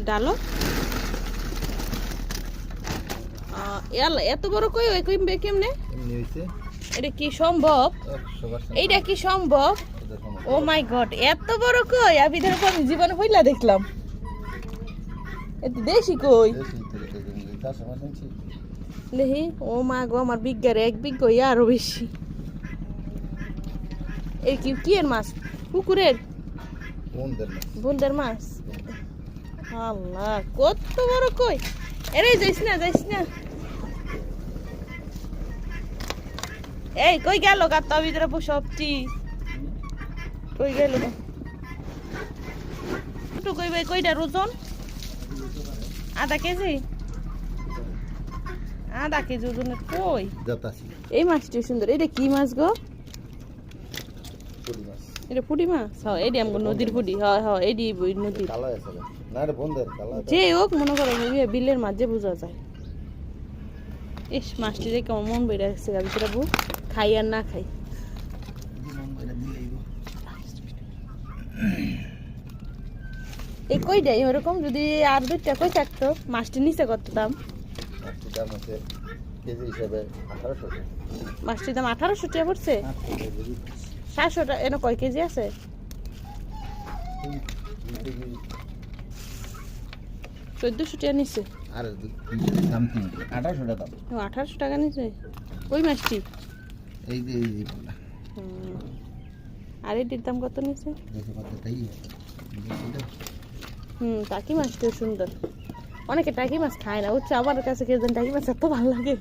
ডালো এত বড় কই ওই কইমবে কেমনে? এটা কি সম্ভব? এইটা কি সম্ভব? ও মাই গড, এত বড় কই আমি ধরে আমি জীবনে হইলা দেখলাম। এত দেশি কই দেখি। ও মা গো, আমার বিজ্ঞার 1 বিঘা আরো বেশি। এই কি কি এর মাছ? পুকুরের বন্দের মাছ। আল্লাহ, কত বড় কই! এরে যাইস না, যাইস না। এই কই গেল গাতা ভিতরে সবটি? কই গেল? একটু কই ভাই, কইটার ওজন? আধা কেজি ওজনের কই? এই মাছটি সুন্দর। এটা কি মাছ গো? এটা পুঁটি মাছ। হ্যাঁ, এটি আমার নদীর পুঁটি। হ্যাঁ হ্যাঁ, এটি নদীর। যে হোক, মনে করো বিলের মাছ যে বোঝা যায়। ইস, মাছটি যে কেমন মন বেড়ে আসছে ভিতরে, বউ খাই আর না খাই। এই কই যাই ওরকম যদি আর 2টা কই থাকতো, মাছটি নিচে কত দাম? মাছটির দাম 1800 টাকা পড়ছে। 700 টাকা। এনে কয় কেজি আছে? 1400 টাকা নিচ্ছে। 1800 টাকা নিচ্ছে ওই মাছটি। আর এটির দাম কত নিচ্ছে? টাকি মাছটিও সুন্দর। অনেকে টাকি মাছ খায় না, হচ্ছে আমার কাছে কে জানি টাকি মাছ এত ভালো লাগে।